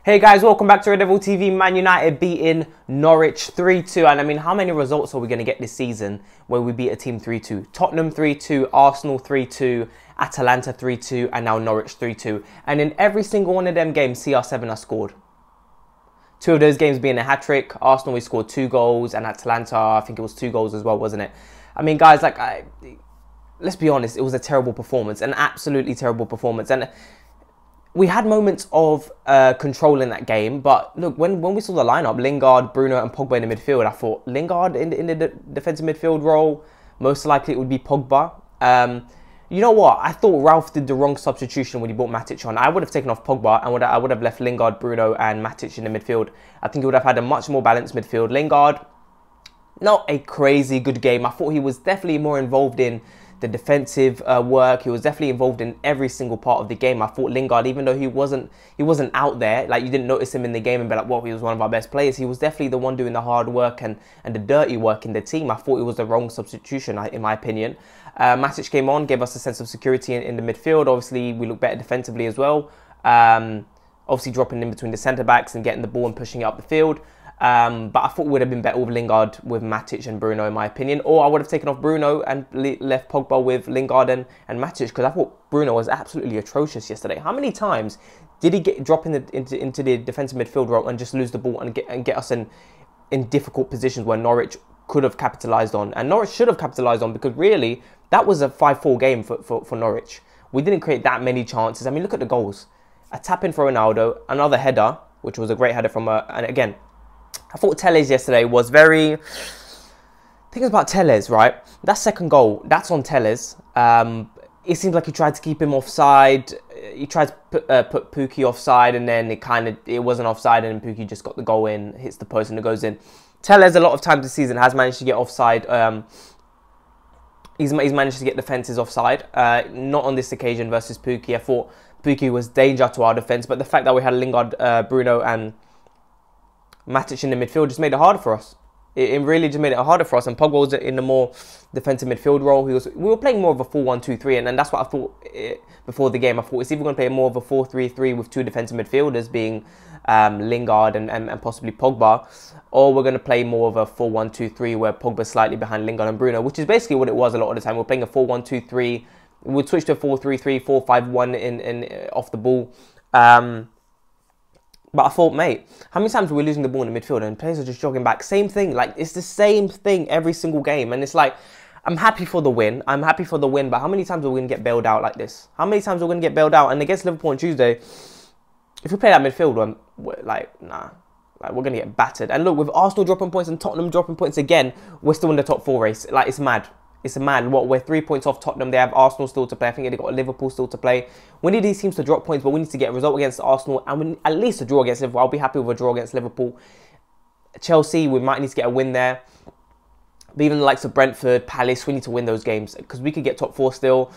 Hey guys, welcome back to Red Devil TV. Man United beating Norwich 3-2. And I mean, how many results are we going to get this season where we beat a team 3-2? Tottenham 3-2, Arsenal 3-2, Atalanta 3-2, and now Norwich 3-2. And in every single one of them games, CR7 has scored. Two of those games being a hat-trick. Arsenal, we scored 2 goals, and Atalanta, I think it was 2 goals as well, wasn't it? I mean, guys, let's be honest, it was a terrible performance, an absolutely terrible performance. And we had moments of control in that game, but look, when we saw the lineup, Lingard, Bruno and Pogba in the midfield, I thought Lingard in the defensive midfield role, most likely it would be Pogba. You know what? I thought Ralph did the wrong substitution when he brought Matic on. I would have taken off Pogba and I would have left Lingard, Bruno and Matic in the midfield. I think he would have had a much more balanced midfield. Lingard, not a crazy good game. I thought he was definitely more involved in the defensive work. He was definitely involved in every single part of the game. I thought Lingard, even though he wasn't out there, like you didn't notice him in the game and be like, well, he was one of our best players. He was definitely the one doing the hard work and the dirty work in the team. I thought it was the wrong substitution, in my opinion. Matic came on, gave us a sense of security in the midfield. Obviously, we look better defensively as well. Obviously, dropping in between the centre-backs and getting the ball and pushing it up the field. But I thought it would have been better with Lingard, with Matic and Bruno, in my opinion. Or I would have taken off Bruno and left Pogba with Lingard and Matic, because I thought Bruno was absolutely atrocious yesterday. How many times did he drop into the defensive midfield role and just lose the ball and get us in difficult positions where Norwich could have capitalised on? And Norwich should have capitalised on, because really, that was a 5-4 game for Norwich. We didn't create that many chances. I mean, look at the goals. A tap-in for Ronaldo, another header, which was a great header from and again, I thought Telles yesterday was very... Think about Telles, right? That second goal, that's on Telles. It seems like he tried to keep him offside. He tried to put Pukki offside, and then it wasn't offside, and Pukki just got the goal in, hits the post, and it goes in. Telles, a lot of times this season, has managed to get offside. He's managed to get defences offside. Not on this occasion versus Pukki. I thought Pukki was danger to our defence, but the fact that we had Lingard, Bruno, and Matic in the midfield just made it harder for us. It really just made it harder for us. And Pogba was in the more defensive midfield role. We were playing more of a 4-1-2-3, and that's what I thought before the game. I thought it's either going to play more of a 4-3-3 with 2 defensive midfielders, being Lingard and possibly Pogba, or we're going to play more of a 4-1-2-3 where Pogba's slightly behind Lingard and Bruno, which is basically what it was a lot of the time. We're playing a 4-1-2-3. We'd switch to a 4-3-3, 4-5-1 in off the ball. But I thought, mate, how many times were we losing the ball in the midfield and players are just jogging back? Same thing. Like, it's the same thing every single game. And it's like, I'm happy for the win. I'm happy for the win. But how many times are we going to get bailed out like this? How many times are we going to get bailed out? And against Liverpool on Tuesday, if we play that midfield, nah. Like, we're going to get battered. And look, with Arsenal dropping points and Tottenham dropping points again, we're still in the top 4 race. Like, it's mad. It's mad. What, we're 3 points off Tottenham. They have Arsenal still to play. I think they've got Liverpool still to play. We need these teams to drop points, but we need to get a result against Arsenal, and we need at least a draw against Liverpool. I'll be happy with a draw against Liverpool. Chelsea, we might need to get a win there. But even the likes of Brentford, Palace, we need to win those games, because we could get top 4 still.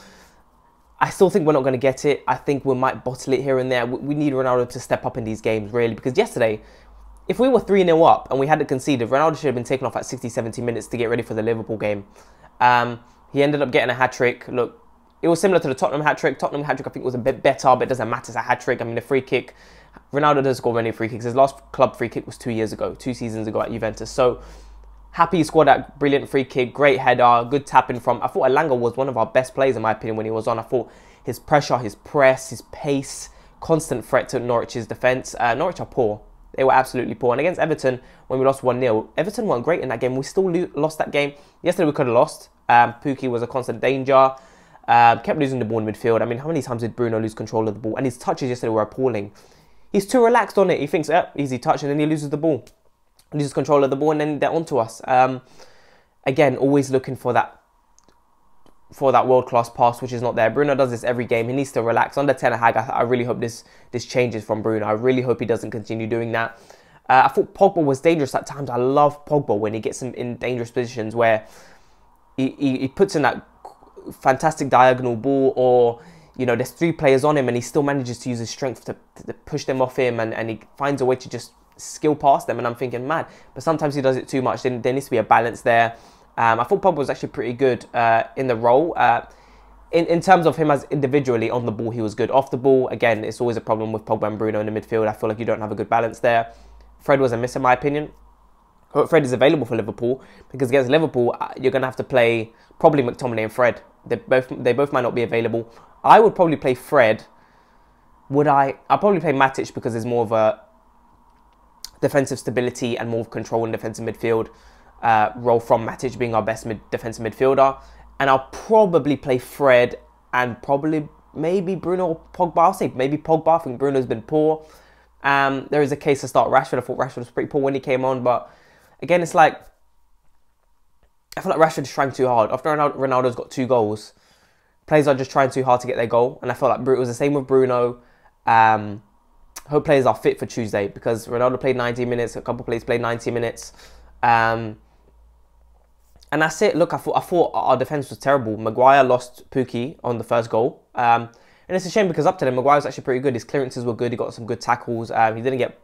I still think we're not going to get it. I think we might bottle it here and there. We need Ronaldo to step up in these games, really, because yesterday, if we were 3-0 up and we hadn't conceded, Ronaldo should have been taken off at 60, 70 minutes to get ready for the Liverpool game. He ended up getting a hat-trick. Look, it was similar to the Tottenham hat-trick. Tottenham hat-trick, I think, was a bit better, but it doesn't matter. It's a hat-trick. I mean, the free kick, Ronaldo doesn't score many free kicks. His last club free kick was 2 seasons ago at Juventus. So, happy he scored that brilliant free kick, great header, good tapping from... I thought Elanga was one of our best players, in my opinion, when he was on. I thought his pressure, his press, his pace, constant threat to Norwich's defence. Norwich are poor. They were absolutely poor. And against Everton, when we lost 1-0, Everton weren't great in that game. We still lost that game. Yesterday, we could have lost. Pukki was a constant danger. Kept losing the ball in midfield. I mean, how many times did Bruno lose control of the ball? And his touches yesterday were appalling. He's too relaxed on it. He thinks, easy touch, and then he loses the ball. Loses control of the ball, and then they're onto us. Again, always looking for that world-class pass, which is not there. Bruno does this every game. He needs to relax. Under Ten Hag, I really hope this changes from Bruno. I really hope he doesn't continue doing that. I thought Pogba was dangerous at times. I love Pogba when he gets in dangerous positions where he puts in that fantastic diagonal ball, or, you know, there's 3 players on him and he still manages to use his strength to push them off him, and he finds a way to just skill past them. And I'm thinking, man, but sometimes he does it too much. There needs to be a balance there. I thought Pogba was actually pretty good in the role. in terms of him as individually, on the ball, he was good. Off the ball, again, it's always a problem with Pogba and Bruno in the midfield. I feel like you don't have a good balance there. Fred was a miss, in my opinion. Fred is available for Liverpool, because against Liverpool, you're going to have to play probably McTominay and Fred. They both might not be available. I would probably play Fred. I'll probably play Matic, because there's more of a defensive stability and more of control in defensive midfield role from Matic being our best defensive midfielder. And I'll probably play Fred and probably maybe Bruno or Pogba. I'll say maybe Pogba. I think Bruno's been poor. There is a case to start Rashford. I thought Rashford was pretty poor when he came on. But again, it's like, I feel like Rashford's trying too hard. After Ronaldo's got 2 goals, players are just trying too hard to get their goal. And I felt like it was the same with Bruno. Hope players are fit for Tuesday, because Ronaldo played 90 minutes. A couple of players played 90 minutes. And that's it. Look, I thought our defence was terrible. Maguire lost Pukki on the first goal. And it's a shame, because up to then, Maguire was actually pretty good. His clearances were good. He got some good tackles. He didn't get...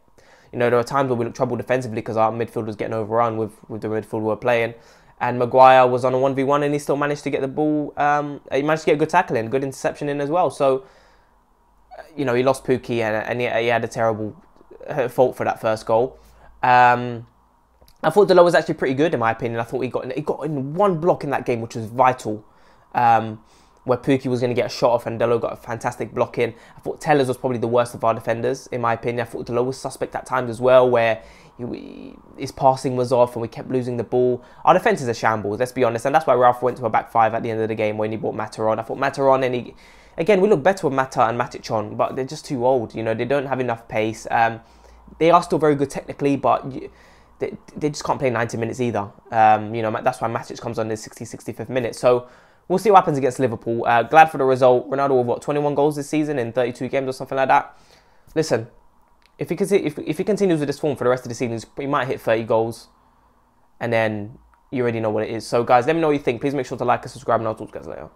there were times where we looked trouble defensively because our midfield was getting overrun with the midfield we were playing. And Maguire was on a 1v1 and he still managed to get the ball. He managed to get a good tackle in, good interception in as well. So, he lost Pukki and he had a terrible fault for that first goal. I thought Dalot was actually pretty good, in my opinion. I thought he got in one block in that game, which was vital, where Pukki was going to get a shot off and Dalot got a fantastic block in. I thought Tellers was probably the worst of our defenders, in my opinion. I thought Dalot was suspect at times as well, where his passing was off and we kept losing the ball. Our defence is a shambles, let's be honest, and that's why Ralph went to a back 5 at the end of the game when he brought Mata on. I thought Mata on, and again, we look better with Mata and Matic on, but they're just too old. They don't have enough pace. They are still very good technically, but... They just can't play 90 minutes either. That's why Matic comes on in the 65th minute. So we'll see what happens against Liverpool. Glad for the result. Ronaldo with 21 goals this season in 32 games or something like that. Listen, if he continues with this form for the rest of the season, he might hit 30 goals. And then you already know what it is. So guys, let me know what you think. Please make sure to like and subscribe, and I'll talk to you guys later.